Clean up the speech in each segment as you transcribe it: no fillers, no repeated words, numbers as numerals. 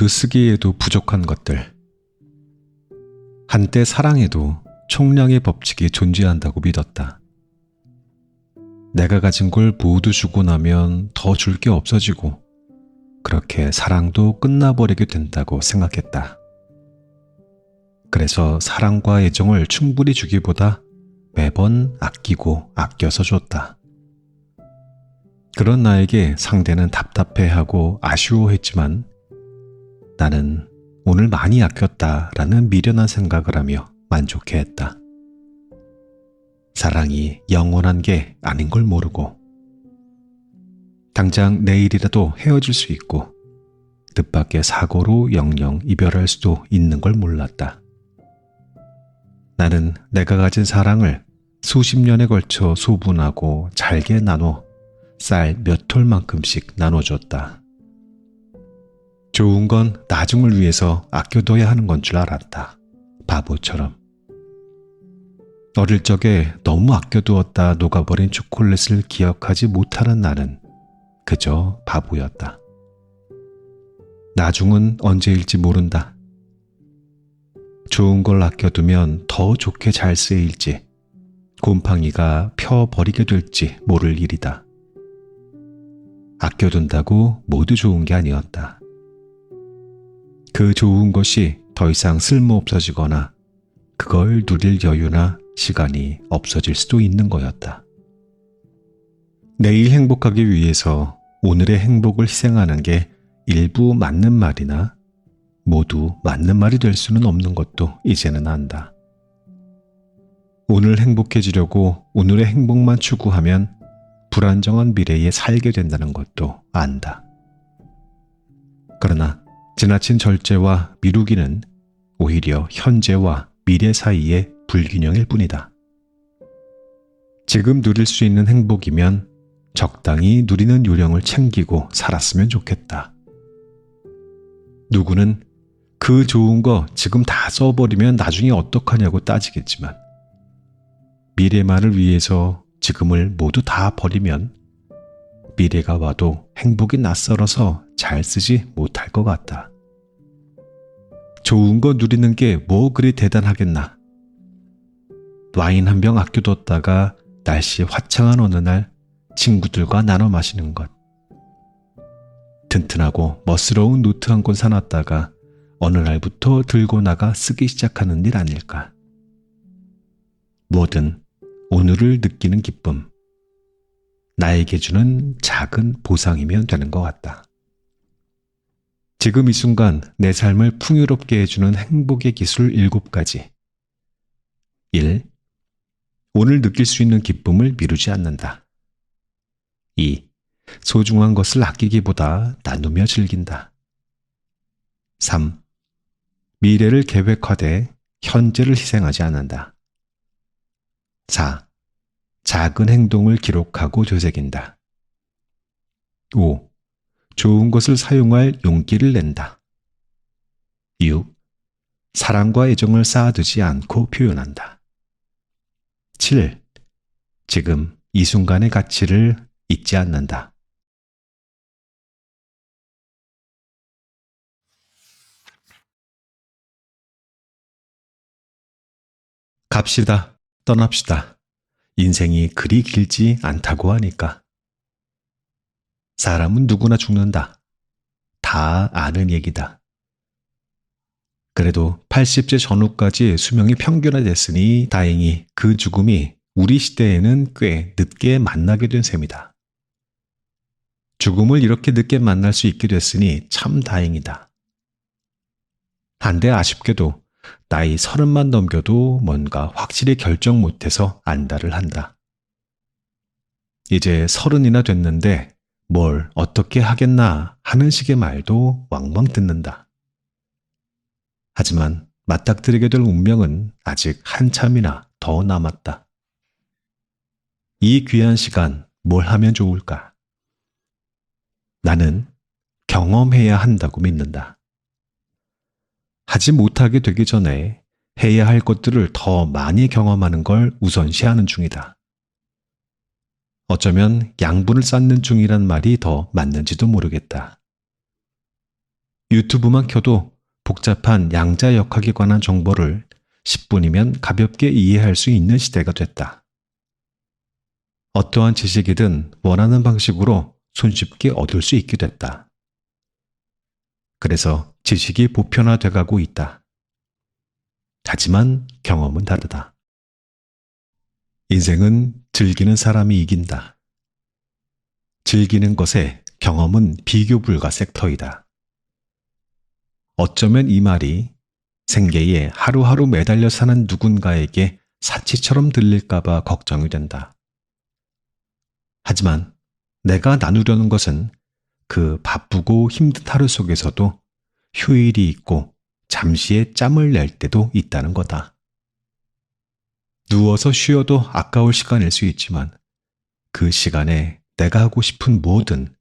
글로 쓰기에도 부족한 것들. 한때 사랑에도 총량의 법칙이 존재한다고 믿었다. 내가 가진 걸 모두 주고 나면 더 줄 게 없어지고 그렇게 사랑도 끝나버리게 된다고 생각했다. 그래서 사랑과 애정을 충분히 주기보다 매번 아끼고 아껴서 줬다. 그런 나에게 상대는 답답해하고 아쉬워했지만 나는 오늘 많이 아꼈다라는 미련한 생각을 하며 만족해했다. 사랑이 영원한 게 아닌 걸 모르고 당장 내일이라도 헤어질 수 있고 뜻밖의 사고로 영영 이별할 수도 있는 걸 몰랐다. 나는 내가 가진 사랑을 수십 년에 걸쳐 소분하고 잘게 나눠 쌀 몇 톨만큼씩 나눠줬다. 좋은 건 나중을 위해서 아껴둬야 하는 건 줄 알았다. 바보처럼. 어릴 적에 너무 아껴두었다 녹아버린 초콜릿을 기억하지 못하는 나는 그저 바보였다. 나중은 언제일지 모른다. 좋은 걸 아껴두면 더 좋게 잘 쓰일지 곰팡이가 펴버리게 될지 모를 일이다. 아껴둔다고 모두 좋은 게 아니었다. 그 좋은 것이 더 이상 쓸모없어지거나 그걸 누릴 여유나 시간이 없어질 수도 있는 거였다. 내일 행복하기 위해서 오늘의 행복을 희생하는 게 일부 맞는 말이나 모두 맞는 말이 될 수는 없는 것도 이제는 안다. 오늘 행복해지려고 오늘의 행복만 추구하면 불안정한 미래에 살게 된다는 것도 안다. 그러나 지나친 절제와 미루기는 오히려 현재와 미래 사이의 불균형일 뿐이다. 지금 누릴 수 있는 행복이면 적당히 누리는 요령을 챙기고 살았으면 좋겠다. 누구는 그 좋은 거 지금 다 써버리면 나중에 어떡하냐고 따지겠지만 미래만을 위해서 지금을 모두 다 버리면 미래가 와도 행복이 낯설어서 잘 쓰지 못할 것 같다. 좋은 거 누리는 게 뭐 그리 대단하겠나. 와인 한 병 아껴뒀다가 날씨 화창한 어느 날 친구들과 나눠 마시는 것. 튼튼하고 멋스러운 노트 한 권 사놨다가 어느 날부터 들고 나가 쓰기 시작하는 일 아닐까. 뭐든 오늘을 느끼는 기쁨. 나에게 주는 작은 보상이면 되는 것 같다. 지금 이 순간 내 삶을 풍요롭게 해주는 행복의 기술 7가지. 1. 오늘 느낄 수 있는 기쁨을 미루지 않는다. 2. 소중한 것을 아끼기보다 나누며 즐긴다. 3. 미래를 계획하되 현재를 희생하지 않는다. 4. 작은 행동을 기록하고 되새긴다. 5. 좋은 것을 사용할 용기를 낸다. 6. 사랑과 애정을 쌓아두지 않고 표현한다. 7. 지금 이 순간의 가치를 잊지 않는다. 갑시다. 떠납시다. 인생이 그리 길지 않다고 하니까. 사람은 누구나 죽는다. 다 아는 얘기다. 그래도 80세 전후까지 수명이 평균화됐으니 다행히 그 죽음이 우리 시대에는 꽤 늦게 만나게 된 셈이다. 죽음을 이렇게 늦게 만날 수 있게 됐으니 참 다행이다. 한데 아쉽게도 나이 30만 넘겨도 뭔가 확실히 결정 못해서 안달을 한다. 이제 30이나 됐는데 뭘 어떻게 하겠나 하는 식의 말도 왕왕 듣는다. 하지만 맞닥뜨리게 될 운명은 아직 한참이나 더 남았다. 이 귀한 시간 뭘 하면 좋을까? 나는 경험해야 한다고 믿는다. 하지 못하게 되기 전에 해야 할 것들을 더 많이 경험하는 걸 우선시하는 중이다. 어쩌면 양분을 쌓는 중이란 말이 더 맞는지도 모르겠다. 유튜브만 켜도 복잡한 양자역학에 관한 정보를 10분이면 가볍게 이해할 수 있는 시대가 됐다. 어떠한 지식이든 원하는 방식으로 손쉽게 얻을 수 있게 됐다. 그래서 지식이 보편화돼 가고 있다. 하지만 경험은 다르다. 인생은 즐기는 사람이 이긴다. 즐기는 것에 경험은 비교 불가 섹터이다. 어쩌면 이 말이 생계에 하루하루 매달려 사는 누군가에게 사치처럼 들릴까봐 걱정이 된다. 하지만 내가 나누려는 것은 그 바쁘고 힘든 하루 속에서도 휴일이 있고 잠시의 짬을 낼 때도 있다는 거다. 누워서 쉬어도 아까울 시간일 수 있지만 그 시간에 내가 하고 싶은 뭐든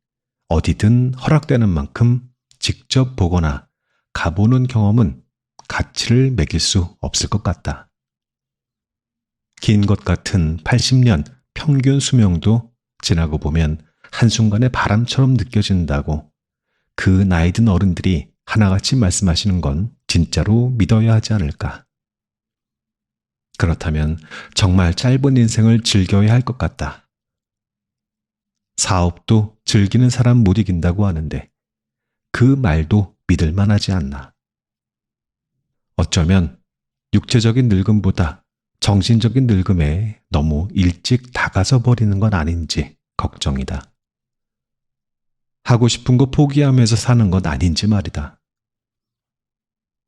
어디든 허락되는 만큼 직접 보거나 가보는 경험은 가치를 매길 수 없을 것 같다. 긴 것 같은 80년 평균 수명도 지나고 보면 한순간의 바람처럼 느껴진다고 그 나이든 어른들이 하나같이 말씀하시는 건 진짜로 믿어야 하지 않을까. 그렇다면 정말 짧은 인생을 즐겨야 할 것 같다. 사업도 즐기는 사람 못 이긴다고 하는데 그 말도 믿을 만하지 않나. 어쩌면 육체적인 늙음보다 정신적인 늙음에 너무 일찍 다가서 버리는 건 아닌지 걱정이다. 하고 싶은 거 포기하면서 사는 건 아닌지 말이다.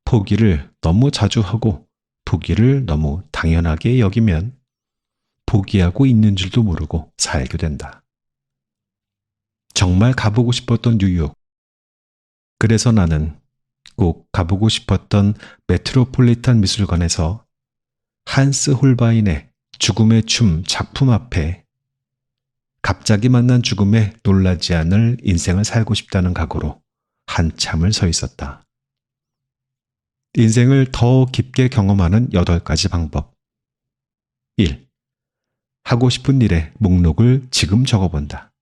포기를 너무 자주 하고 포기를 너무 당연하게 여기면 포기하고 있는 줄도 모르고 살게 된다. 정말 가보고 싶었던 뉴욕. 그래서 나는 꼭 가보고 싶었던 메트로폴리탄 미술관에서 한스 홀바인의 죽음의 춤 작품 앞에 갑자기 만난 죽음에 놀라지 않을 인생을 살고 싶다는 각오로 한참을 서 있었다. 인생을 더 깊게 경험하는 8가지 방법. 1. 하고 싶은 일의 목록을 지금 적어본다.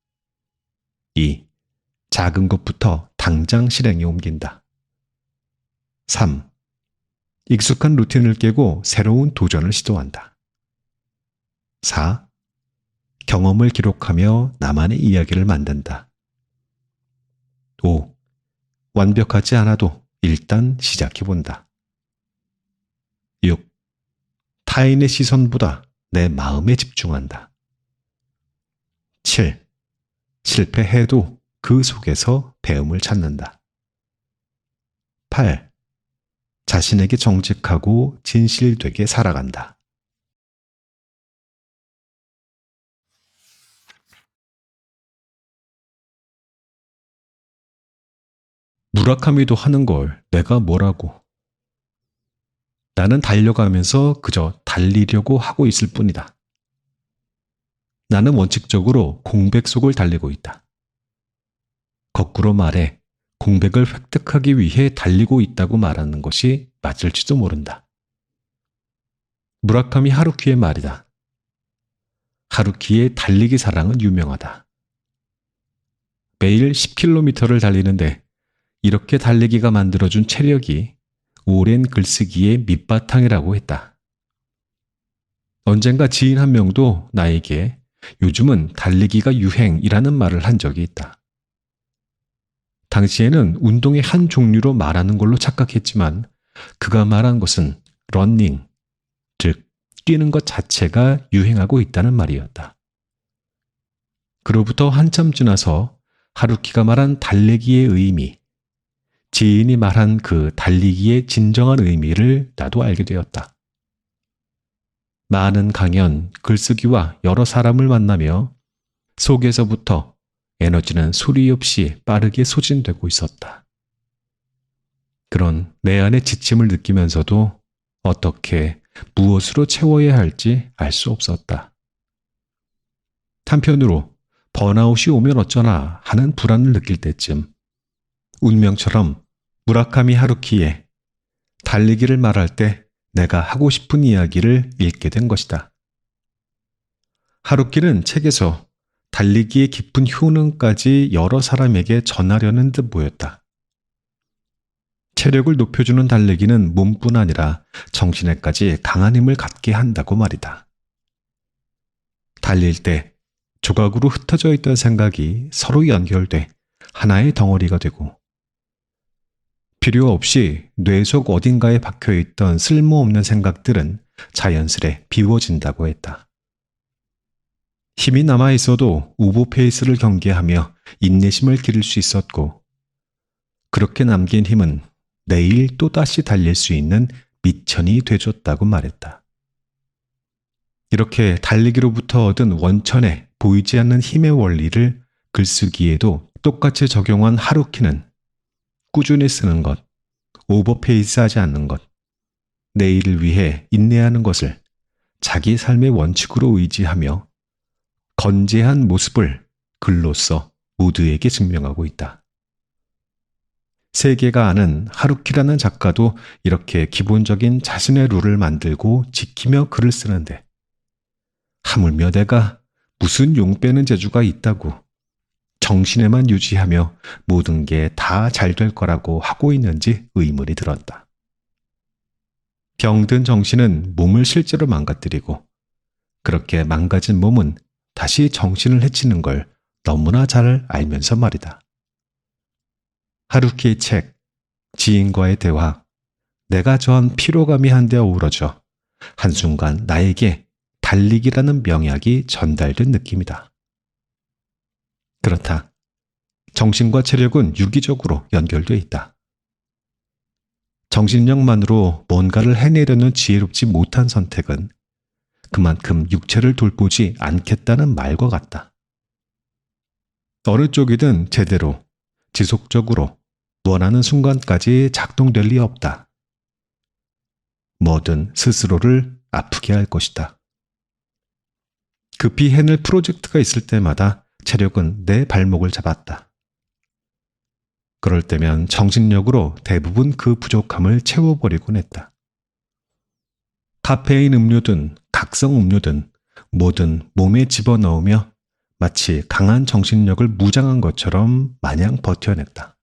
2. 작은 것부터 당장 실행에 옮긴다. 3. 익숙한 루틴을 깨고 새로운 도전을 시도한다. 4. 경험을 기록하며 나만의 이야기를 만든다. 5. 완벽하지 않아도 일단 시작해본다. 6. 타인의 시선보다 내 마음에 집중한다. 7. 실패해도 그 속에서 배움을 찾는다. 8. 자신에게 정직하고 진실되게 살아간다. 무라카미도 하는 걸 내가 뭐라고. 나는 달려가면서 그저 달리려고 하고 있을 뿐이다. 나는 원칙적으로 공백 속을 달리고 있다. 거꾸로 말해 공백을 획득하기 위해 달리고 있다고 말하는 것이 맞을지도 모른다. 무라카미 하루키의 말이다. 하루키의 달리기 사랑은 유명하다. 매일 10km를 달리는데 이렇게 달리기가 만들어준 체력이 오랜 글쓰기의 밑바탕이라고 했다. 언젠가 지인 한 명도 나에게 요즘은 달리기가 유행이라는 말을 한 적이 있다. 당시에는 운동의 한 종류로 말하는 걸로 착각했지만 그가 말한 것은 러닝, 즉 뛰는 것 자체가 유행하고 있다는 말이었다. 그로부터 한참 지나서 하루키가 말한 달리기의 의미, 지인이 말한 그 달리기의 진정한 의미를 나도 알게 되었다. 많은 강연, 글쓰기와 여러 사람을 만나며 속에서부터 에너지는 소리 없이 빠르게 소진되고 있었다. 그런 내 안의 지침을 느끼면서도 어떻게 무엇으로 채워야 할지 알 수 없었다. 한편으로 번아웃이 오면 어쩌나 하는 불안을 느낄 때쯤 운명처럼 무라카미 하루키의 달리기를 말할 때 내가 하고 싶은 이야기를 읽게 된 것이다. 하루키는 책에서 달리기의 깊은 효능까지 여러 사람에게 전하려는 듯 보였다. 체력을 높여주는 달리기는 몸뿐 아니라 정신에까지 강한 힘을 갖게 한다고 말이다. 달릴 때 조각으로 흩어져 있던 생각이 서로 연결돼 하나의 덩어리가 되고, 필요 없이 뇌 속 어딘가에 박혀있던 쓸모없는 생각들은 자연스레 비워진다고 했다. 힘이 남아있어도 우보 페이스를 경계하며 인내심을 기를 수 있었고, 그렇게 남긴 힘은 내일 또다시 달릴 수 있는 미천이 돼줬다고 말했다. 이렇게 달리기로부터 얻은 원천의 보이지 않는 힘의 원리를 글쓰기에도 똑같이 적용한 하루키는 꾸준히 쓰는 것, 오버페이스하지 않는 것, 내일을 위해 인내하는 것을 자기 삶의 원칙으로 의지하며 건재한 모습을 글로써 모두에게 증명하고 있다. 세계가 아는 하루키라는 작가도 이렇게 기본적인 자신의 룰을 만들고 지키며 글을 쓰는데, 하물며 내가 무슨 용 빼는 재주가 있다고 정신에만 유지하며 모든 게 다 잘 될 거라고 하고 있는지 의문이 들었다. 병든 정신은 몸을 실제로 망가뜨리고, 그렇게 망가진 몸은 다시 정신을 해치는 걸 너무나 잘 알면서 말이다. 하루키의 책, 지인과의 대화, 내가 저한 피로감이 한데 어우러져 한순간 나에게 달리기라는 명약이 전달된 느낌이다. 그렇다. 정신과 체력은 유기적으로 연결돼 있다. 정신력만으로 뭔가를 해내려는 지혜롭지 못한 선택은 그만큼 육체를 돌보지 않겠다는 말과 같다. 어느 쪽이든 제대로, 지속적으로 원하는 순간까지 작동될 리 없다. 뭐든 스스로를 아프게 할 것이다. 급히 해낼 프로젝트가 있을 때마다 체력은 내 발목을 잡았다. 그럴 때면 정신력으로 대부분 그 부족함을 채워버리곤 했다. 카페인 음료든 각성 음료든 뭐든 몸에 집어넣으며 마치 강한 정신력을 무장한 것처럼 마냥 버텨냈다.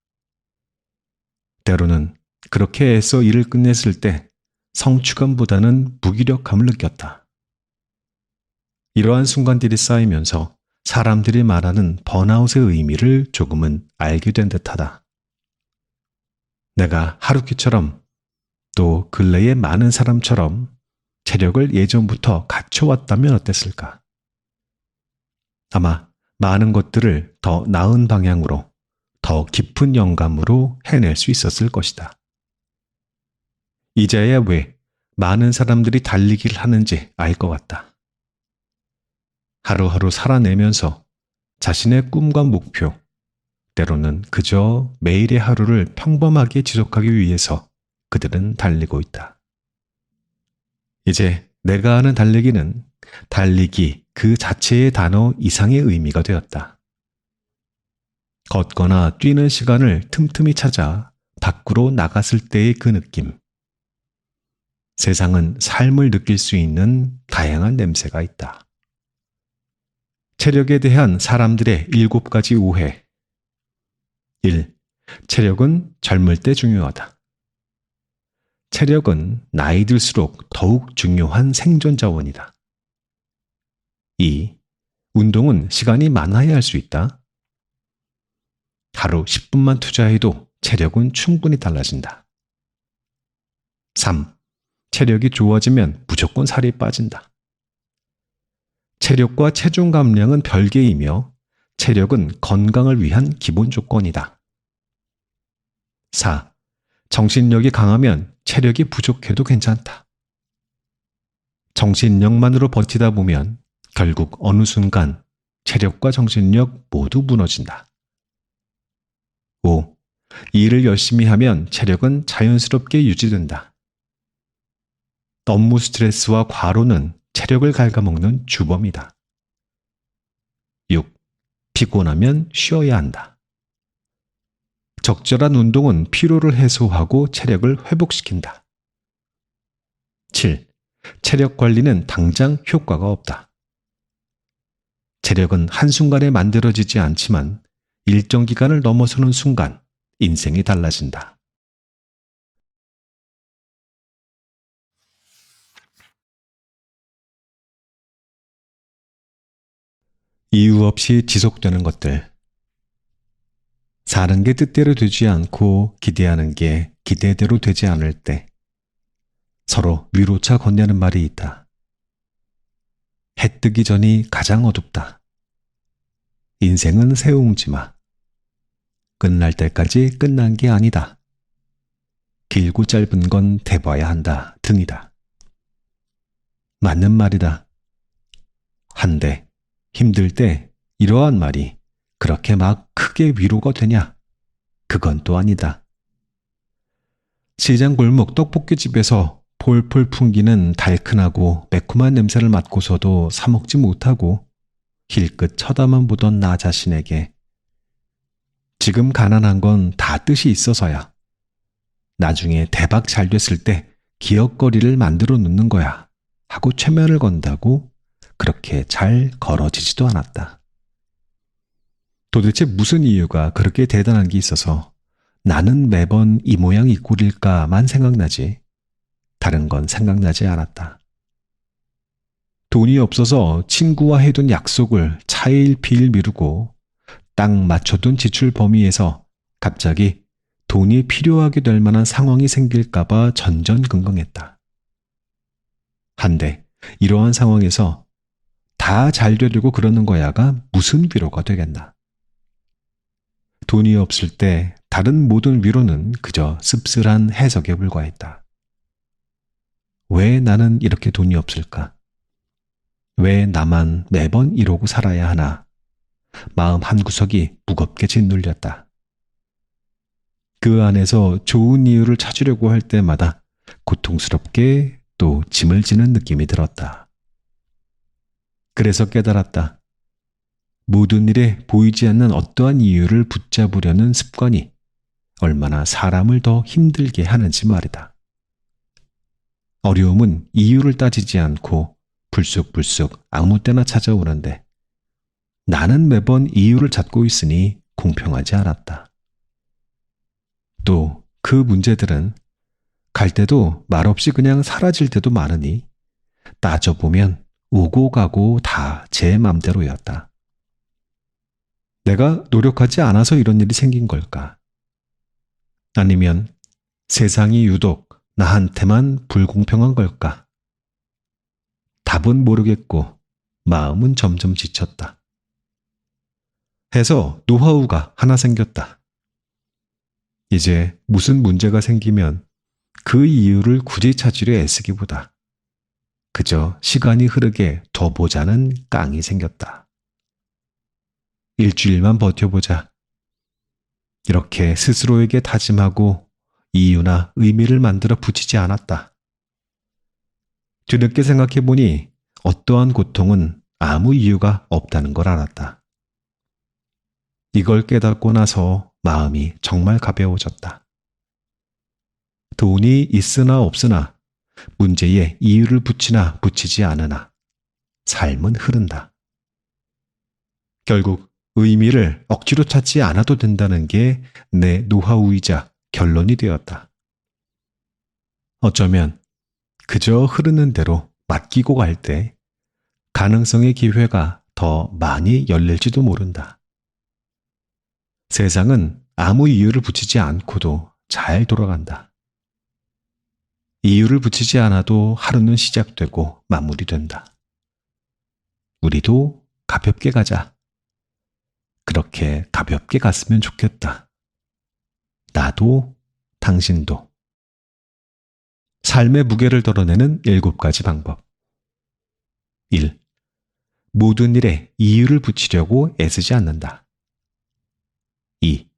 때로는 그렇게 애써 일을 끝냈을 때 성취감보다는 무기력함을 느꼈다. 이러한 순간들이 쌓이면서 사람들이 말하는 번아웃의 의미를 조금은 알게 된 듯하다. 내가 하루키처럼 또 근래의 많은 사람처럼 체력을 예전부터 갖춰왔다면 어땠을까? 아마 많은 것들을 더 나은 방향으로, 더 깊은 영감으로 해낼 수 있었을 것이다. 이제야 왜 많은 사람들이 달리기를 하는지 알 것 같다. 하루하루 살아내면서 자신의 꿈과 목표, 때로는 그저 매일의 하루를 평범하게 지속하기 위해서 그들은 달리고 있다. 이제 내가 하는 달리기는 달리기 그 자체의 단어 이상의 의미가 되었다. 걷거나 뛰는 시간을 틈틈이 찾아 밖으로 나갔을 때의 그 느낌. 세상은 삶을 느낄 수 있는 다양한 냄새가 있다. 체력에 대한 사람들의 7가지 오해. 1. 체력은 젊을 때 중요하다. 체력은 나이 들수록 더욱 중요한 생존 자원이다. 2. 운동은 시간이 많아야 할 수 있다. 하루 10분만 투자해도 체력은 충분히 달라진다. 3. 체력이 좋아지면 무조건 살이 빠진다. 체력과 체중 감량은 별개이며 체력은 건강을 위한 기본 조건이다. 4. 정신력이 강하면 체력이 부족해도 괜찮다. 정신력만으로 버티다 보면 결국 어느 순간 체력과 정신력 모두 무너진다. 5. 일을 열심히 하면 체력은 자연스럽게 유지된다. 업무 스트레스와 과로는 체력을 갉아먹는 주범이다. 6. 피곤하면 쉬어야 한다. 적절한 운동은 피로를 해소하고 체력을 회복시킨다. 7. 체력 관리는 당장 효과가 없다. 체력은 한순간에 만들어지지 않지만 일정 기간을 넘어서는 순간 인생이 달라진다. 이유 없이 지속되는 것들. 사는 게 뜻대로 되지 않고 기대하는 게 기대대로 되지 않을 때 서로 위로차 건네는 말이 있다. 해 뜨기 전이 가장 어둡다. 인생은 새옹지마. 끝날 때까지 끝난 게 아니다. 길고 짧은 건 대봐야 한다 등이다. 맞는 말이다. 한데 힘들 때 이러한 말이 그렇게 막 크게 위로가 되냐? 그건 또 아니다. 시장 골목 떡볶이집에서 폴폴 풍기는 달큰하고 매콤한 냄새를 맡고서도 사 먹지 못하고 힐끗 쳐다만 보던 나 자신에게 지금 가난한 건 다 뜻이 있어서야. 나중에 대박 잘 됐을 때 기억거리를 만들어 놓는 거야 하고 최면을 건다고 그렇게 잘 걸어지지도 않았다. 도대체 무슨 이유가 그렇게 대단한 게 있어서 나는 매번 이 모양 이 꼴일까만 생각나지 다른 건 생각나지 않았다. 돈이 없어서 친구와 해둔 약속을 차일피일 미루고 딱 맞춰둔 지출 범위에서 갑자기 돈이 필요하게 될 만한 상황이 생길까봐 전전긍긍했다. 한데 이러한 상황에서 다 잘 되려고 그러는 거야가 무슨 위로가 되겠나. 돈이 없을 때 다른 모든 위로는 그저 씁쓸한 해석에 불과했다. 왜 나는 이렇게 돈이 없을까? 왜 나만 매번 이러고 살아야 하나? 마음 한구석이 무겁게 짓눌렸다. 그 안에서 좋은 이유를 찾으려고 할 때마다 고통스럽게 또 짐을 지는 느낌이 들었다. 그래서 깨달았다. 모든 일에 보이지 않는 어떠한 이유를 붙잡으려는 습관이 얼마나 사람을 더 힘들게 하는지 말이다. 어려움은 이유를 따지지 않고 불쑥불쑥 아무 때나 찾아오는데 나는 매번 이유를 찾고 있으니 공평하지 않았다. 또 그 문제들은 갈 때도 말없이 그냥 사라질 때도 많으니 따져보면 오고 가고 다 제 맘대로였다. 내가 노력하지 않아서 이런 일이 생긴 걸까? 아니면 세상이 유독 나한테만 불공평한 걸까? 답은 모르겠고 마음은 점점 지쳤다. 해서 노하우가 하나 생겼다. 이제 무슨 문제가 생기면 그 이유를 굳이 찾으려 애쓰기보다 그저 시간이 흐르게 더 보자는 깡이 생겼다. 일주일만 버텨보자. 이렇게 스스로에게 다짐하고 이유나 의미를 만들어 붙이지 않았다. 뒤늦게 생각해보니 어떠한 고통은 아무 이유가 없다는 걸 알았다. 이걸 깨닫고 나서 마음이 정말 가벼워졌다. 돈이 있으나 없으나 문제에 이유를 붙이나 붙이지 않으나 삶은 흐른다. 결국 의미를 억지로 찾지 않아도 된다는 게 내 노하우이자 결론이 되었다. 어쩌면 그저 흐르는 대로 맡기고 갈 때 가능성의 기회가 더 많이 열릴지도 모른다. 세상은 아무 이유를 붙이지 않고도 잘 돌아간다. 이유를 붙이지 않아도 하루는 시작되고 마무리된다. 우리도 가볍게 가자. 그렇게 가볍게 갔으면 좋겠다. 나도 당신도. 삶의 무게를 덜어내는 7가지 방법. 1. 모든 일에 이유를 붙이려고 애쓰지 않는다. 2.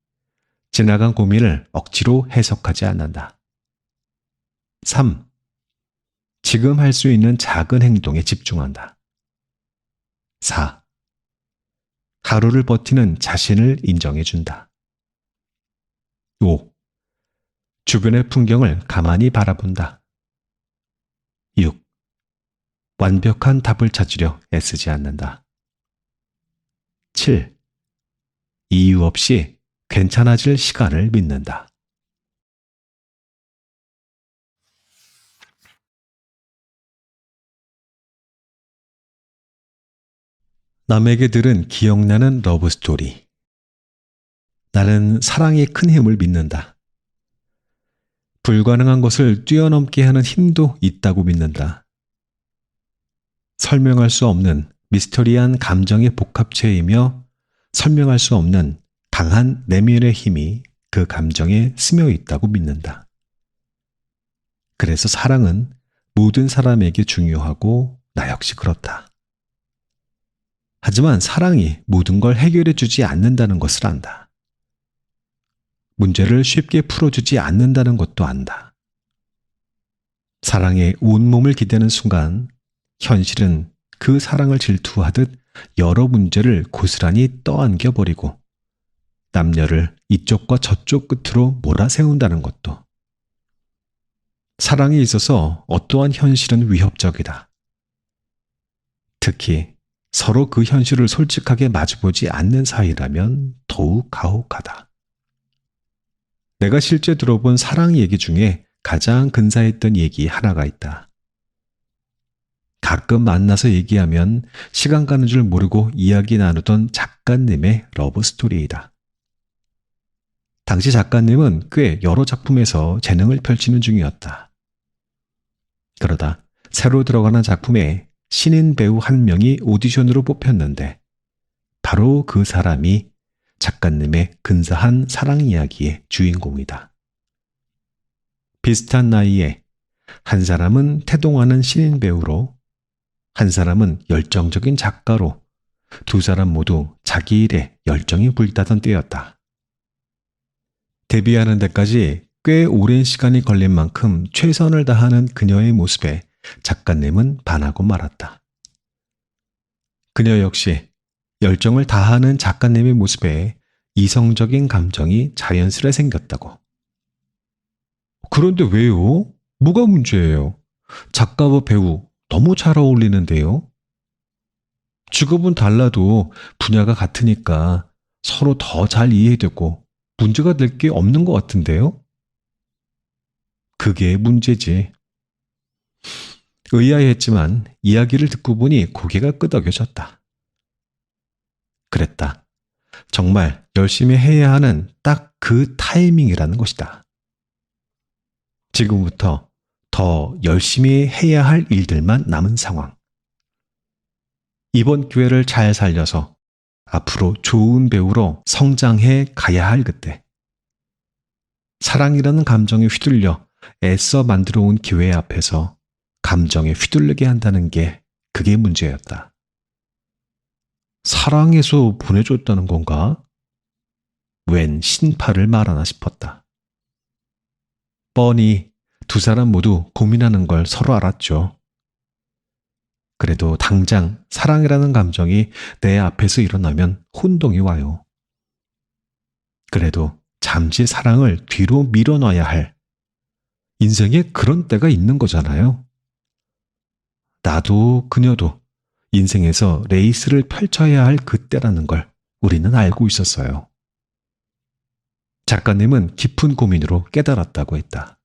지나간 고민을 억지로 해석하지 않는다. 3. 지금 할 수 있는 작은 행동에 집중한다. 4. 하루를 버티는 자신을 인정해준다. 5. 주변의 풍경을 가만히 바라본다. 6. 완벽한 답을 찾으려 애쓰지 않는다. 7. 이유 없이 괜찮아질 시간을 믿는다. 남에게 들은 기억나는 러브스토리. 나는 사랑의 큰 힘을 믿는다. 불가능한 것을 뛰어넘게 하는 힘도 있다고 믿는다. 설명할 수 없는 미스터리한 감정의 복합체이며 설명할 수 없는 강한 내면의 힘이 그 감정에 스며 있다고 믿는다. 그래서 사랑은 모든 사람에게 중요하고 나 역시 그렇다. 하지만 사랑이 모든 걸 해결해 주지 않는다는 것을 안다. 문제를 쉽게 풀어주지 않는다는 것도 안다. 사랑에 온몸을 기대는 순간 현실은 그 사랑을 질투하듯 여러 문제를 고스란히 떠안겨버리고 남녀를 이쪽과 저쪽 끝으로 몰아세운다는 것도. 사랑에 있어서 어떠한 현실은 위협적이다. 특히 서로 그 현실을 솔직하게 마주보지 않는 사이라면 더욱 가혹하다. 내가 실제 들어본 사랑 얘기 중에 가장 근사했던 얘기 하나가 있다. 가끔 만나서 얘기하면 시간 가는 줄 모르고 이야기 나누던 작가님의 러브스토리이다. 당시 작가님은 꽤 여러 작품에서 재능을 펼치는 중이었다. 그러다 새로 들어가는 작품에 신인 배우 한 명이 오디션으로 뽑혔는데 바로 그 사람이 작가님의 근사한 사랑 이야기의 주인공이다. 비슷한 나이에 한 사람은 태동하는 신인 배우로, 한 사람은 열정적인 작가로 두 사람 모두 자기 일에 열정이 불타던 때였다. 데뷔하는 데까지 꽤 오랜 시간이 걸린 만큼 최선을 다하는 그녀의 모습에 작가님은 반하고 말았다. 그녀 역시 열정을 다하는 작가님의 모습에 이성적인 감정이 자연스레 생겼다고. 그런데 왜요? 뭐가 문제예요? 작가와 배우 너무 잘 어울리는데요? 직업은 달라도 분야가 같으니까 서로 더 잘 이해되고 문제가 될 게 없는 것 같은데요? 그게 문제지. 의아했지만 이야기를 듣고 보니 고개가 끄덕여졌다. 그랬다. 정말 열심히 해야 하는 딱 그 타이밍이라는 것이다. 지금부터 더 열심히 해야 할 일들만 남은 상황. 이번 기회를 잘 살려서 앞으로 좋은 배우로 성장해 가야 할 그때. 사랑이라는 감정에 휘둘려 애써 만들어 온 기회 앞에서 감정에 휘둘리게 한다는 게 그게 문제였다. 사랑해서 보내줬다는 건가? 웬 신파를 말하나 싶었다. 뻔히 두 사람 모두 고민하는 걸 서로 알았죠. 그래도 당장 사랑이라는 감정이 내 앞에서 일어나면 혼동이 와요. 그래도 잠시 사랑을 뒤로 밀어놔야 할, 인생에 그런 때가 있는 거잖아요. 나도 그녀도 인생에서 레이스를 펼쳐야 할 그때라는 걸 우리는 알고 있었어요. 작가님은 깊은 고민으로 깨달았다고 했다.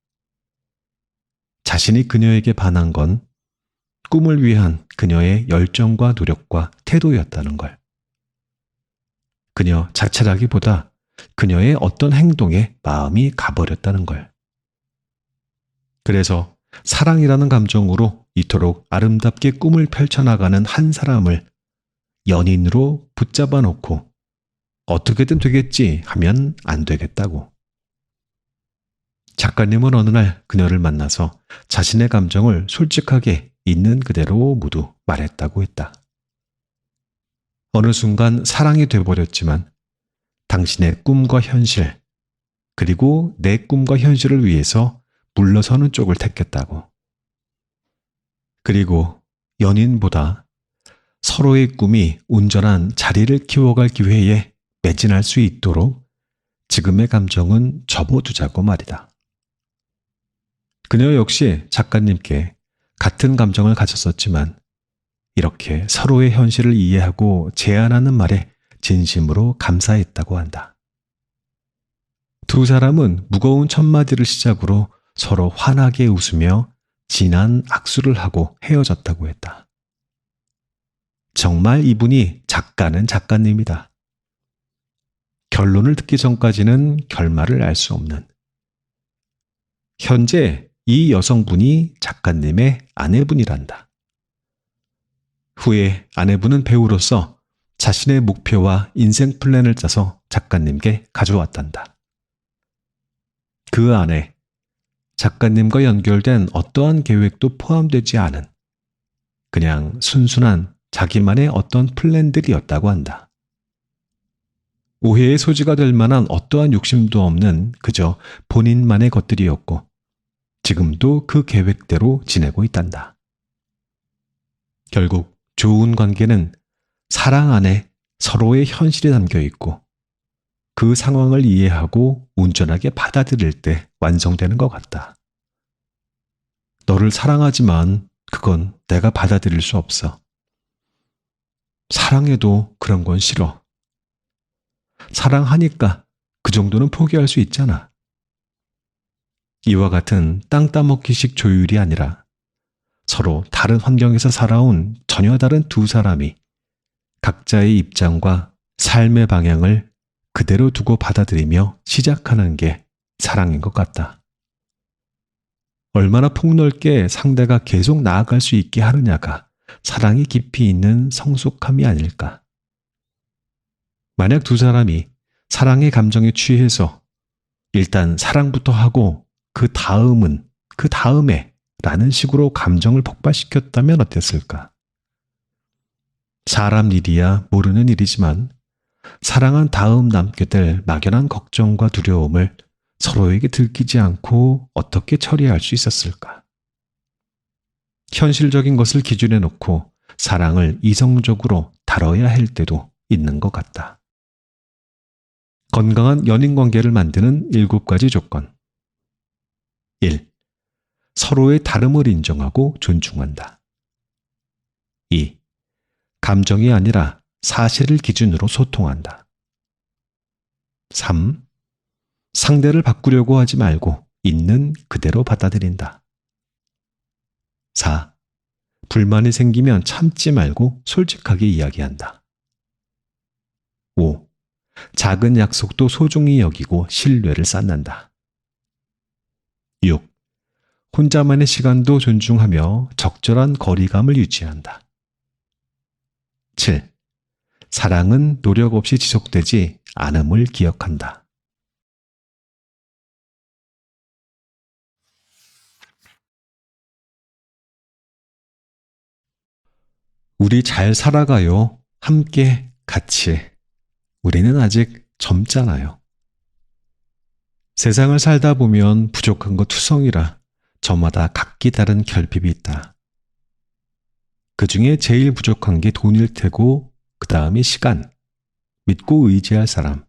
자신이 그녀에게 반한 건 꿈을 위한 그녀의 열정과 노력과 태도였다는 걸. 그녀 자체라기보다 그녀의 어떤 행동에 마음이 가버렸다는 걸. 그래서 사랑이라는 감정으로 이토록 아름답게 꿈을 펼쳐나가는 한 사람을 연인으로 붙잡아 놓고 어떻게든 되겠지 하면 안 되겠다고. 작가님은 어느 날 그녀를 만나서 자신의 감정을 솔직하게 있는 그대로 모두 말했다고 했다. 어느 순간 사랑이 돼버렸지만 당신의 꿈과 현실, 그리고 내 꿈과 현실을 위해서 물러서는 쪽을 택했다고. 그리고 연인보다 서로의 꿈이 온전한 자리를 키워갈 기회에 매진할 수 있도록 지금의 감정은 접어두자고 말이다. 그녀 역시 작가님께 같은 감정을 가졌었지만 이렇게 서로의 현실을 이해하고 제안하는 말에 진심으로 감사했다고 한다. 두 사람은 무거운 첫마디를 시작으로 서로 환하게 웃으며 진한 악수를 하고 헤어졌다고 했다. 정말 이분이 작가는 작가님이다. 결론을 듣기 전까지는 결말을 알 수 없는. 현재 이 여성분이 작가님의 아내분이란다. 후에 아내분은 배우로서 자신의 목표와 인생 플랜을 짜서 작가님께 가져왔단다. 그 안에 작가님과 연결된 어떠한 계획도 포함되지 않은 그냥 순순한 자기만의 어떤 플랜들이었다고 한다. 오해의 소지가 될 만한 어떠한 욕심도 없는 그저 본인만의 것들이었고 지금도 그 계획대로 지내고 있단다. 결국 좋은 관계는 사랑 안에 서로의 현실이 담겨 있고 그 상황을 이해하고 온전하게 받아들일 때 완성되는 것 같다. 너를 사랑하지만 그건 내가 받아들일 수 없어. 사랑해도 그런 건 싫어. 사랑하니까 그 정도는 포기할 수 있잖아. 이와 같은 땅 따먹기식 조율이 아니라 서로 다른 환경에서 살아온 전혀 다른 두 사람이 각자의 입장과 삶의 방향을 그대로 두고 받아들이며 시작하는 게 사랑인 것 같다. 얼마나 폭넓게 상대가 계속 나아갈 수 있게 하느냐가 사랑이 깊이 있는 성숙함이 아닐까. 만약 두 사람이 사랑의 감정에 취해서 일단 사랑부터 하고 그 다음에 라는 식으로 감정을 폭발시켰다면 어땠을까? 사람 일이야 모르는 일이지만 사랑한 다음 남게 될 막연한 걱정과 두려움을 서로에게 들키지 않고 어떻게 처리할 수 있었을까? 현실적인 것을 기준에 놓고 사랑을 이성적으로 다뤄야 할 때도 있는 것 같다. 건강한 연인 관계를 만드는 7가지 조건. 1. 서로의 다름을 인정하고 존중한다. 2. 감정이 아니라 사실을 기준으로 소통한다. 3. 상대를 바꾸려고 하지 말고 있는 그대로 받아들인다. 4. 불만이 생기면 참지 말고 솔직하게 이야기한다. 5. 작은 약속도 소중히 여기고 신뢰를 쌓는다. 6. 혼자만의 시간도 존중하며 적절한 거리감을 유지한다. 7. 사랑은 노력 없이 지속되지 않음을 기억한다. 우리 잘 살아가요. 함께 같이. 우리는 아직 젊잖아요. 세상을 살다 보면 부족한 것 투성이라 저마다 각기 다른 결핍이 있다. 그 중에 제일 부족한 게 돈일 테고 그 다음이 시간, 믿고 의지할 사람,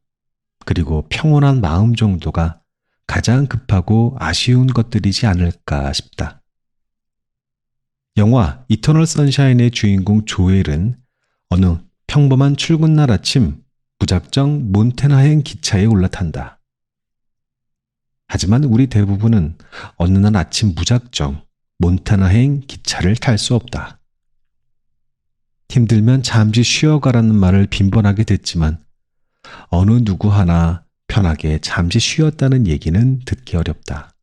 그리고 평온한 마음 정도가 가장 급하고 아쉬운 것들이지 않을까 싶다. 영화 이터널 선샤인의 주인공 조엘은 어느 평범한 출근날 아침 무작정 몬태나행 기차에 올라탄다. 하지만 우리 대부분은 어느 날 아침 무작정 몬태나행 기차를 탈 수 없다. 힘들면 잠시 쉬어가라는 말을 빈번하게 듣지만 어느 누구 하나 편하게 잠시 쉬었다는 얘기는 듣기 어렵다.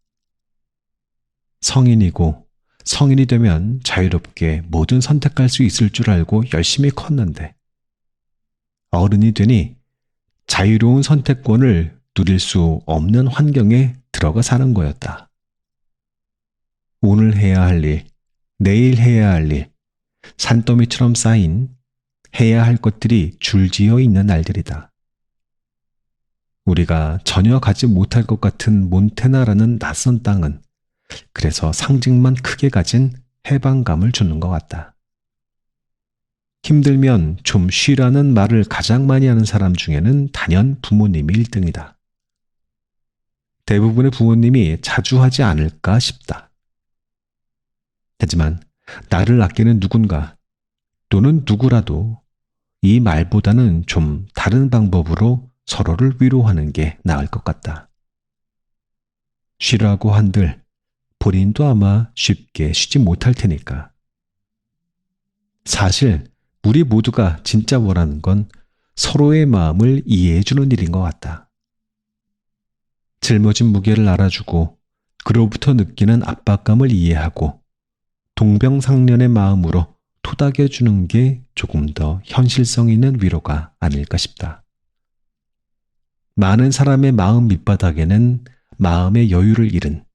성인이 되면 자유롭게 뭐든 선택할 수 있을 줄 알고 열심히 컸는데 어른이 되니 자유로운 선택권을 누릴 수 없는 환경에 들어가 사는 거였다. 오늘 해야 할 일, 내일 해야 할 일, 산더미처럼 쌓인 해야 할 것들이 줄지어 있는 날들이다. 우리가 전혀 가지 못할 것 같은 몬태나라는 낯선 땅은 그래서 상징만 크게 가진 해방감을 주는 것 같다. 힘들면 좀 쉬라는 말을 가장 많이 하는 사람 중에는 단연 부모님이 1등이다. 대부분의 부모님이 자주 하지 않을까 싶다. 하지만 나를 아끼는 누군가 또는 누구라도 이 말보다는 좀 다른 방법으로 서로를 위로하는 게 나을 것 같다. 쉬라고 한들 본인도 아마 쉽게 쉬지 못할 테니까. 사실 우리 모두가 진짜 원하는 건 서로의 마음을 이해해주는 일인 것 같다. 짊어진 무게를 알아주고 그로부터 느끼는 압박감을 이해하고 동병상련의 마음으로 토닥여주는 게 조금 더 현실성 있는 위로가 아닐까 싶다. 많은 사람의 마음 밑바닥에는 마음의 여유를 잃은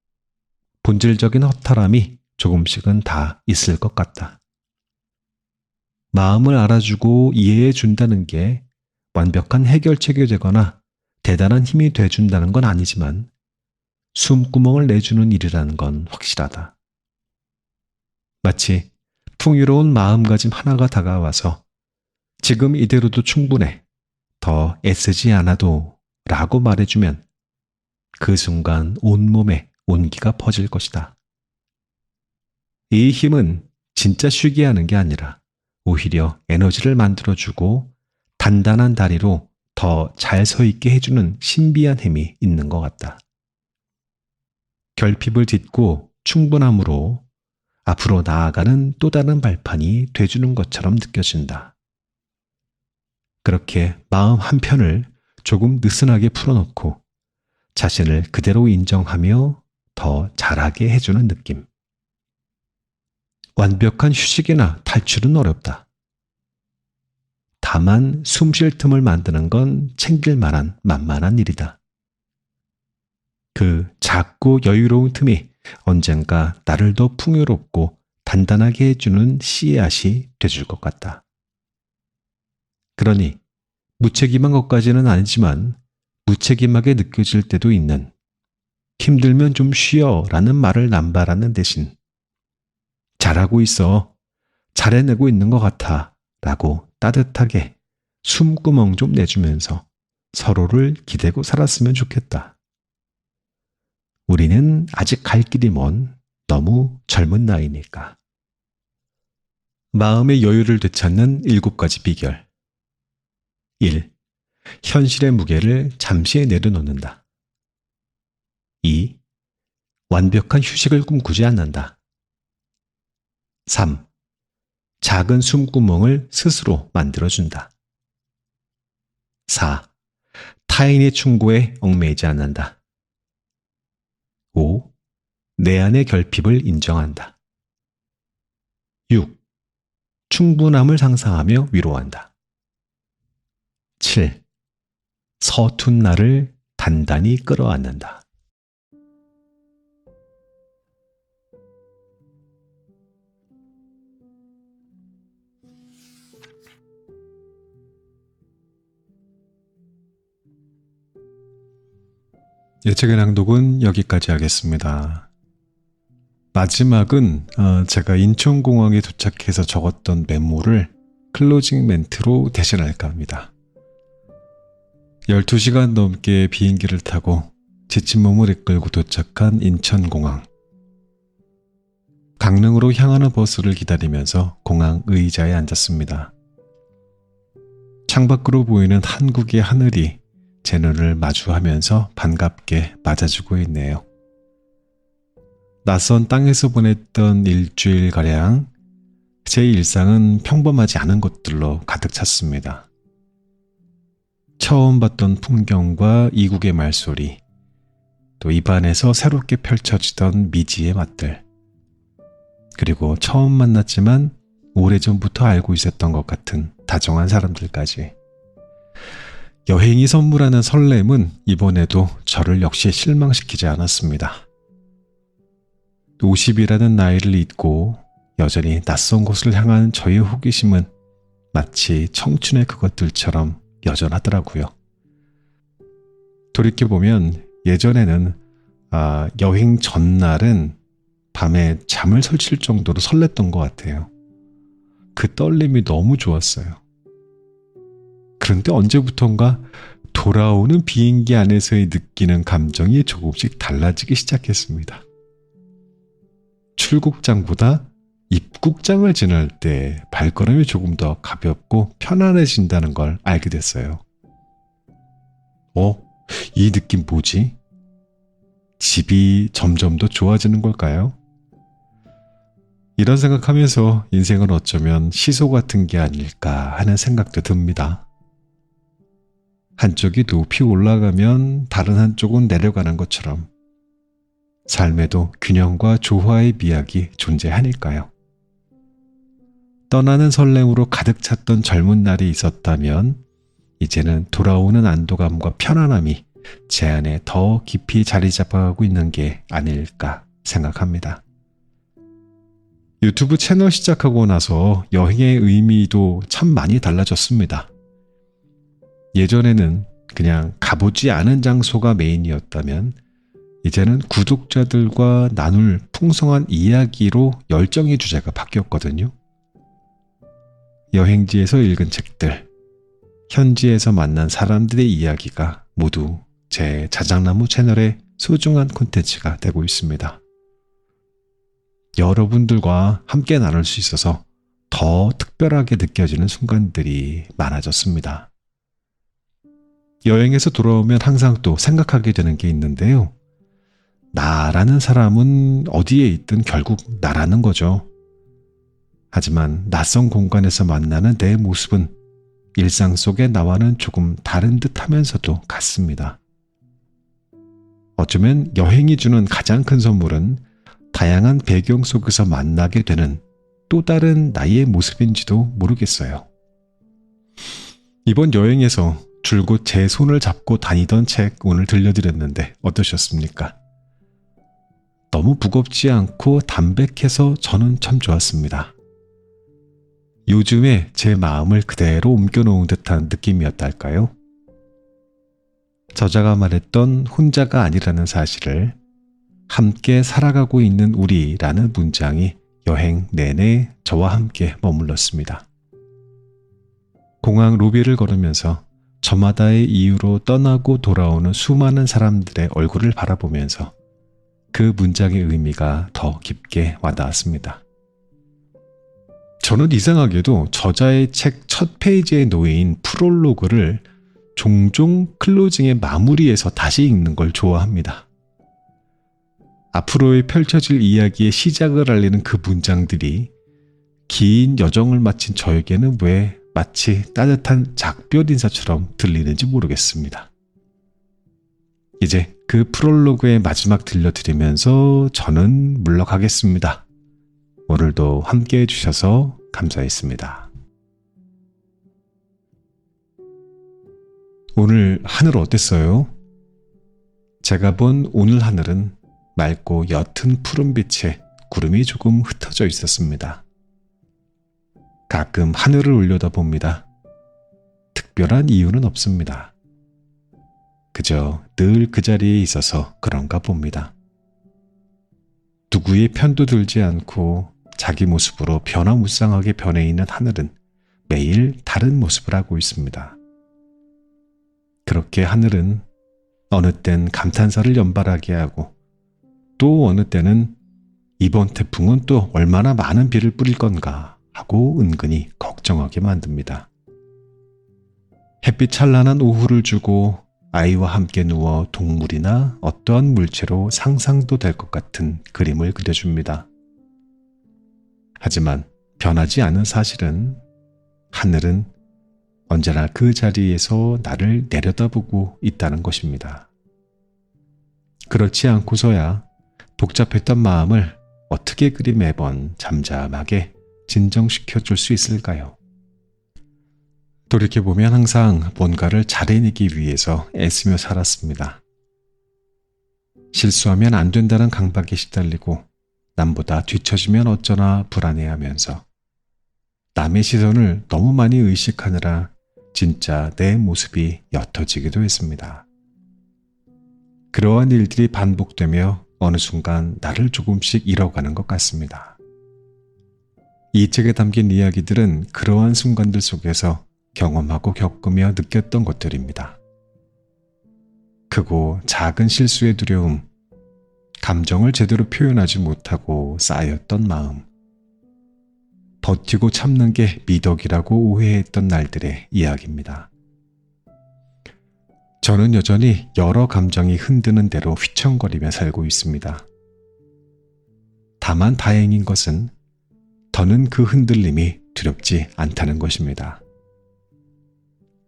본질적인 허탈함이 조금씩은 다 있을 것 같다. 마음을 알아주고 이해해 준다는 게 완벽한 해결책이 되거나 대단한 힘이 돼준다는 건 아니지만 숨구멍을 내주는 일이라는 건 확실하다. 마치 풍요로운 마음가짐 하나가 다가와서 지금 이대로도 충분해. 더 애쓰지 않아도 라고 말해주면 그 순간 온몸에 온기가 퍼질 것이다. 이 힘은 진짜 쉬게 하는 게 아니라 오히려 에너지를 만들어주고 단단한 다리로 더 잘 서 있게 해주는 신비한 힘이 있는 것 같다. 결핍을 딛고 충분함으로 앞으로 나아가는 또 다른 발판이 돼주는 것처럼 느껴진다. 그렇게 마음 한편을 조금 느슨하게 풀어놓고 자신을 그대로 인정하며 더 잘하게 해주는 느낌. 완벽한 휴식이나 탈출은 어렵다. 다만 숨 쉴 틈을 만드는 건 챙길 만한 만만한 일이다. 그 작고 여유로운 틈이 언젠가 나를 더 풍요롭고 단단하게 해주는 씨앗이 돼줄 것 같다. 그러니 무책임한 것까지는 아니지만 무책임하게 느껴질 때도 있는 힘들면 좀 쉬어 라는 말을 남발하는 대신 잘하고 있어, 잘해내고 있는 것 같아 라고 따뜻하게 숨구멍 좀 내주면서 서로를 기대고 살았으면 좋겠다. 우리는 아직 갈 길이 먼 너무 젊은 나이니까. 마음의 여유를 되찾는 7가지 비결. 1. 현실의 무게를 잠시 내려놓는다. 2. 완벽한 휴식을 꿈꾸지 않는다. 3. 작은 숨구멍을 스스로 만들어준다. 4. 타인의 충고에 얽매이지 않는다. 5. 내 안의 결핍을 인정한다. 6. 충분함을 상상하며 위로한다. 7. 서툰 나를 단단히 끌어안는다. 책의 낭독은 여기까지 하겠습니다. 마지막은 제가 인천공항에 도착해서 적었던 메모를 클로징 멘트로 대신할까 합니다. 12시간 넘게 비행기를 타고 지친 몸을 이끌고 도착한 인천공항. 강릉으로 향하는 버스를 기다리면서 공항 의자에 앉았습니다. 창밖으로 보이는 한국의 하늘이 제 눈을 마주하면서 반갑게 맞아주고 있네요. 낯선 땅에서 보냈던 일주일가량 제 일상은 평범하지 않은 것들로 가득 찼습니다. 처음 봤던 풍경과 이국의 말소리, 또 입안에서 새롭게 펼쳐지던 미지의 맛들, 그리고 처음 만났지만 오래전부터 알고 있었던 것 같은 다정한 사람들까지. 여행이 선물하는 설렘은 이번에도 저를 역시 실망시키지 않았습니다. 50이라는 나이를 잊고 여전히 낯선 곳을 향한 저의 호기심은 마치 청춘의 그것들처럼 여전하더라고요. 돌이켜보면 예전에는 여행 전날은 밤에 잠을 설칠 정도로 설렜던 것 같아요. 그 떨림이 너무 좋았어요. 그런데 언제부턴가 돌아오는 비행기 안에서의 느끼는 감정이 조금씩 달라지기 시작했습니다. 출국장보다 입국장을 지날 때 발걸음이 조금 더 가볍고 편안해진다는 걸 알게 됐어요. 이 느낌 뭐지? 집이 점점 더 좋아지는 걸까요? 이런 생각하면서 인생은 어쩌면 시소 같은 게 아닐까 하는 생각도 듭니다. 한쪽이 높이 올라가면 다른 한쪽은 내려가는 것처럼 삶에도 균형과 조화의 미학이 존재하니까요. 떠나는 설렘으로 가득 찼던 젊은 날이 있었다면 이제는 돌아오는 안도감과 편안함이 제 안에 더 깊이 자리 잡아가고 있는 게 아닐까 생각합니다. 유튜브 채널 시작하고 나서 여행의 의미도 참 많이 달라졌습니다. 예전에는 그냥 가보지 않은 장소가 메인이었다면 이제는 구독자들과 나눌 풍성한 이야기로 열정의 주제가 바뀌었거든요. 여행지에서 읽은 책들, 현지에서 만난 사람들의 이야기가 모두 제 자작나무 채널의 소중한 콘텐츠가 되고 있습니다. 여러분들과 함께 나눌 수 있어서 더 특별하게 느껴지는 순간들이 많아졌습니다. 여행에서 돌아오면 항상 또 생각하게 되는 게 있는데요. 나라는 사람은 어디에 있든 결국 나라는 거죠. 하지만 낯선 공간에서 만나는 내 모습은 일상 속의 나와는 조금 다른 듯 하면서도 같습니다. 어쩌면 여행이 주는 가장 큰 선물은 다양한 배경 속에서 만나게 되는 또 다른 나의 모습인지도 모르겠어요. 이번 여행에서 줄곧 제 손을 잡고 다니던 책 오늘 들려드렸는데 어떠셨습니까? 너무 무겁지 않고 담백해서 저는 참 좋았습니다. 요즘에 제 마음을 그대로 옮겨놓은 듯한 느낌이었달까요? 저자가 말했던 혼자가 아니라는 사실을 함께 살아가고 있는 우리라는 문장이 여행 내내 저와 함께 머물렀습니다. 공항 로비를 걸으면서 저마다의 이유로 떠나고 돌아오는 수많은 사람들의 얼굴을 바라보면서 그 문장의 의미가 더 깊게 와닿았습니다. 저는 이상하게도 저자의 책 첫 페이지에 놓인 프롤로그를 종종 클로징의 마무리에서 다시 읽는 걸 좋아합니다. 앞으로의 펼쳐질 이야기의 시작을 알리는 그 문장들이 긴 여정을 마친 저에게는 왜 마치 따뜻한 작별 인사처럼 들리는지 모르겠습니다. 이제 그 프롤로그의 마지막 들려드리면서 저는 물러가겠습니다. 오늘도 함께 해주셔서 감사했습니다. 오늘 하늘 어땠어요? 제가 본 오늘 하늘은 맑고 옅은 푸른빛에 구름이 조금 흩어져 있었습니다. 가끔 하늘을 올려다봅니다. 특별한 이유는 없습니다. 그저 늘 그 자리에 있어서 그런가 봅니다. 누구의 편도 들지 않고 자기 모습으로 변화무쌍하게 변해 있는 하늘은 매일 다른 모습을 하고 있습니다. 그렇게 하늘은 어느 땐 감탄사를 연발하게 하고 또 어느 때는 이번 태풍은 또 얼마나 많은 비를 뿌릴 건가 하고 은근히 걱정하게 만듭니다. 햇빛 찬란한 오후를 주고 아이와 함께 누워 동물이나 어떠한 물체로 상상도 될 것 같은 그림을 그려줍니다. 하지만 변하지 않은 사실은 하늘은 언제나 그 자리에서 나를 내려다보고 있다는 것입니다. 그렇지 않고서야 복잡했던 마음을 어떻게 그리 매번 잠잠하게 진정시켜 줄 수 있을까요? 돌이켜보면 항상 뭔가를 잘해내기 위해서 애쓰며 살았습니다. 실수하면 안 된다는 강박에 시달리고 남보다 뒤처지면 어쩌나 불안해하면서 남의 시선을 너무 많이 의식하느라 진짜 내 모습이 옅어지기도 했습니다. 그러한 일들이 반복되며 어느 순간 나를 조금씩 잃어가는 것 같습니다. 이 책에 담긴 이야기들은 그러한 순간들 속에서 경험하고 겪으며 느꼈던 것들입니다. 크고 작은 실수의 두려움, 감정을 제대로 표현하지 못하고 쌓였던 마음, 버티고 참는 게 미덕이라고 오해했던 날들의 이야기입니다. 저는 여전히 여러 감정이 흔드는 대로 휘청거리며 살고 있습니다. 다만 다행인 것은 더는 그 흔들림이 두렵지 않다는 것입니다.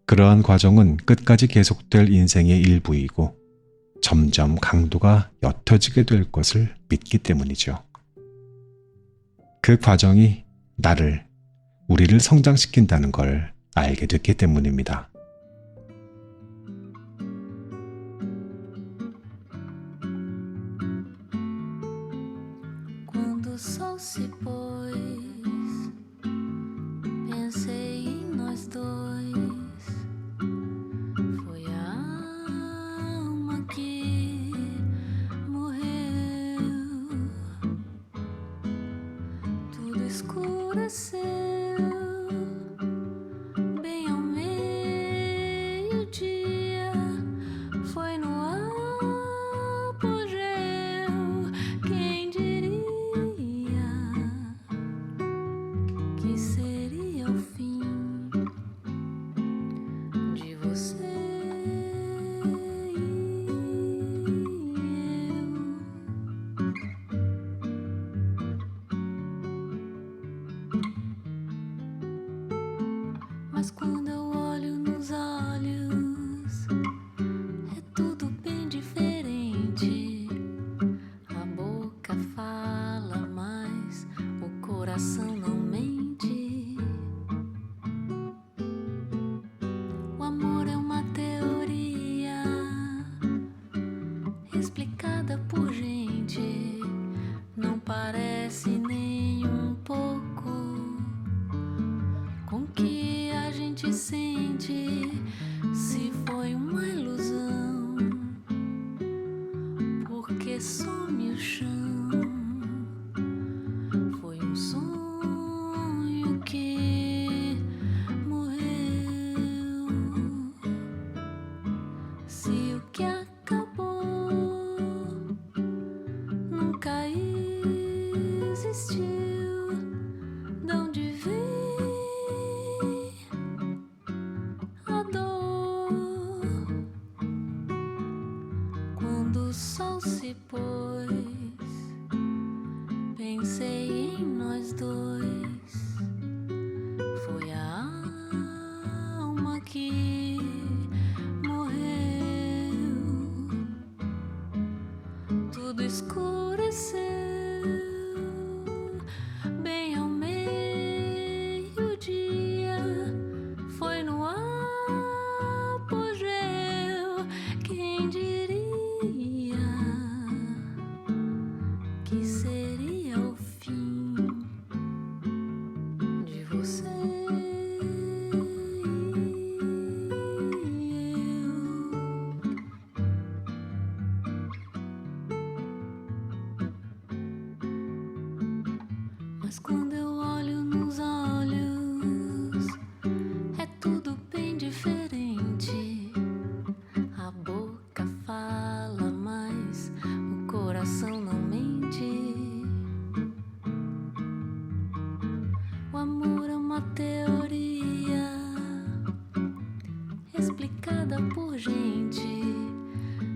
그러한 과정은 끝까지 계속될 인생의 일부이고 점점 강도가 옅어지게 될 것을 믿기 때문이죠. 그 과정이 우리를 성장시킨다는 걸 알게 됐기 때문입니다. Quando o sol se pôs, pensei em nós dois. Foi a alma que morreu. Tudo escureceu, bem ao meio-dia. Foi no apogeu. Quem diria que seria o fim de você e eu? Mas quando eu olho nos olhos, é tudo bem diferente. A boca fala, mas o coração não mente. O amor é uma teoria explicada por gente. Não parece nem um pouco com que a gente sente. Se foi uma ilusão, porque some o chão. Foi um sonho que morreu. Se o que acabou nunca existiu, de onde vem a dor? Quando o sol se pôs, pensei em nós dois. Foi a alma que morreu. Tudo escureceu, bem ao meio-dia. Foi no apogeu. Quem diria que seria o fim de você e eu? Mas quando eu olho nos olhos, é tudo bem diferente. A boca fala, mas o coração não mente. O amor é uma teoria explicada por gente.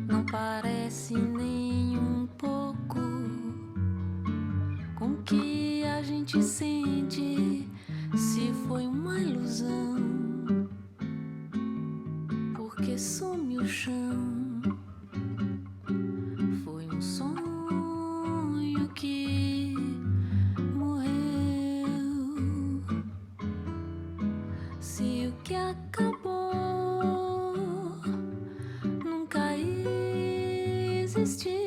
Não parece nem um pouco com que a gente sente. Se foi uma ilusão, porque some o chão. Foi um sonho que morreu. Se o que acabou nunca existiu,